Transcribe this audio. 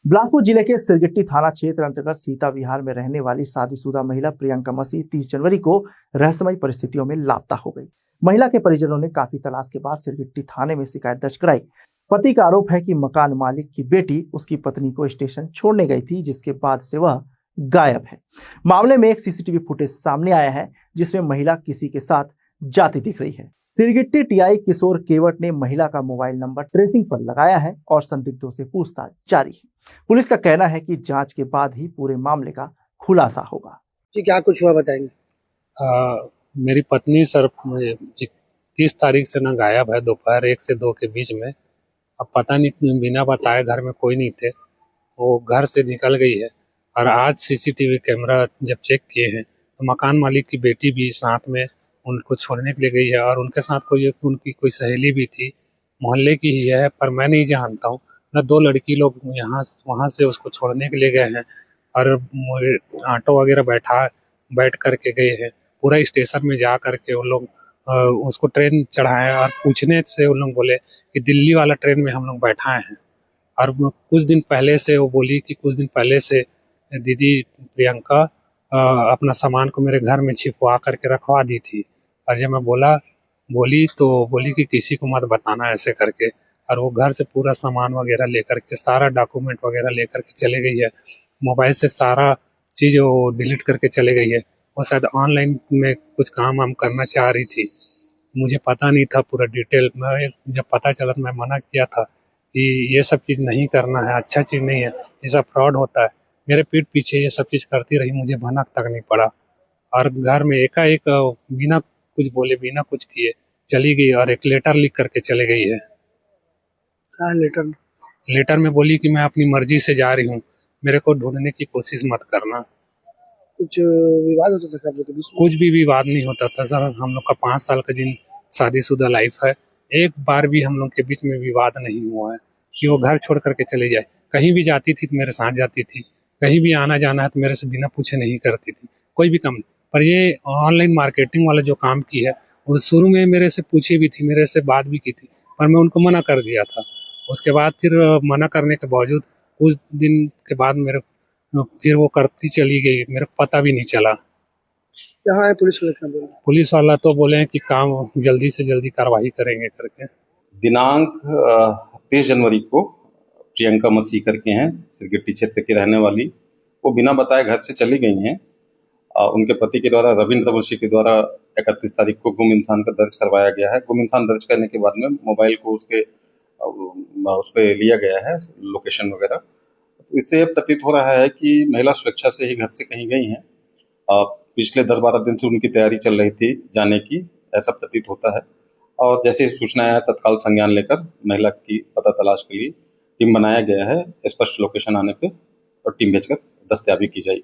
बिलासपुर जिले के सिरगिट्टी थाना क्षेत्र अंतर्गत सीता विहार में रहने वाली शादीशुदा महिला प्रियंका मसीह 30 जनवरी को रहस्यमय परिस्थितियों में लापता हो गई। महिला के परिजनों ने काफी तलाश के बाद सिरगिट्टी थाने में शिकायत दर्ज कराई। पति का आरोप है कि मकान मालिक की बेटी उसकी पत्नी को स्टेशन छोड़ने गई थी, जिसके बाद से वह गायब है। मामले में एक सीसीटीवी फुटेज सामने आया है जिसमें महिला किसी के साथ जाती दिख रही है। सिरगिट्टी टीआई किशोर केवट ने महिला का मोबाइल नंबर ट्रेसिंग पर लगाया है और संदिग्धों से पूछताछ जारी है। पुलिस का कहना है कि जांच के बाद ही पूरे मामले का खुलासा होगा। जी क्या कुछ हुआ बताएंगे? मेरी पत्नी सर 30 तारीख से ना गायब है, दोपहर 1 से 2 के बीच में। अब पता नहीं, बिना बताए घर में कोई नहीं थे, वो घर से निकल गई है। और आज सीसीटीवी कैमरा जब चेक किए हैं तो मकान मालिक की बेटी भी साथ में उनको छोड़ने के लिए गई है और उनके साथ उनकी कोई सहेली भी थी, मोहल्ले की ही है, पर मैं नहीं जानता हूँ। न 2 लड़की लोग वहाँ से उसको छोड़ने के लिए गए हैं और ऑटो वगैरह बैठ करके गए हैं। पूरा स्टेशन में जा करके उन लोग उसको ट्रेन चढ़ाए और पूछने से उन लोग बोले कि दिल्ली वाला ट्रेन में हम लोग बैठाए हैं। और कुछ दिन पहले से वो बोली कि कुछ दिन पहले से दीदी प्रियंका अपना सामान को मेरे घर में छिपवा करके रखवा दी थी। और जब मैं बोली कि किसी को मत बताना ऐसे करके, और वो घर से पूरा सामान वगैरह लेकर के, सारा डॉक्यूमेंट वगैरह लेकर के चले गई है। मोबाइल से सारा चीज़ वो डिलीट करके चले गई है। वो शायद ऑनलाइन में कुछ काम हम करना चाह रही थी, मुझे पता नहीं था पूरा डिटेल। मैं जब पता चला तो मैं मना किया था कि ये सब चीज़ नहीं करना है, अच्छा चीज़ नहीं है, ये सब फ्रॉड होता है। मेरे पीठ पीछे ये सब चीज़ करती रही, मुझे भनक तक नहीं पड़ा। और घर में एकाएक बिना कुछ बोले, बिना कुछ किए चली गई और एक लेटर लिख करके चले गई है। क्या लेटर में बोली कि मैं अपनी मर्जी से जा रही हूँ, मेरे को ढूंढने की कोशिश मत करना। कुछ विवाद होता था क्या आप लोग के बीच में? कुछ भी विवाद नहीं होता था सर। हम लोग का 5 साल का शादीशुदा लाइफ है, एक बार भी हम लोग के बीच में विवाद नहीं हुआ है कि वो घर छोड़ करके चले जाए। कहीं भी जाती थी तो मेरे साथ जाती थी, कहीं भी आना जाना है तो मेरे से बिना पूछे नहीं करती थी, कोई भी काम नहीं। पर ये ऑनलाइन मार्केटिंग वाला जो काम की है, वो शुरू में मेरे से पूछी भी थी, मेरे से बात भी की थी, पर मैं उनको मना कर दिया था। उसके बाद फिर मना करने के बावजूद कुछ दिन के बाद फिर वो करती चली गई, मेरे को पता भी नहीं चला। यहाँ है पुलिस वाले क्या बोले? पुलिस वाला तो बोले हैं कि काम जल्दी से जल्दी कार्रवाई करेंगे करके। दिनांक 30 जनवरी को प्रियंका मसीह करके हैं, सिरगिट्टी क्षेत्र की रहने वाली, वो बिना बताए घर से चली गई हैं। उनके पति के द्वारा, रविंद्र वंशी के द्वारा 31 तारीख को गुम इंसान का दर्ज करवाया गया है। गुम इंसान दर्ज करने के बाद में मोबाइल को उस पर लिया गया है, लोकेशन वगैरह। इससे प्रतीत हो रहा है कि महिला स्वेच्छा से ही घर से कहीं गई हैं। पिछले 10-12 दिन से उनकी तैयारी चल रही थी जाने की, ऐसा प्रतीत होता है। और जैसे ही सूचना आया, तत्काल संज्ञान लेकर महिला की पता तलाश के लिए टीम बनाया गया है। स्पष्ट लोकेशन आने पे और टीम भेजकर दस्तयाबी की जाएगी।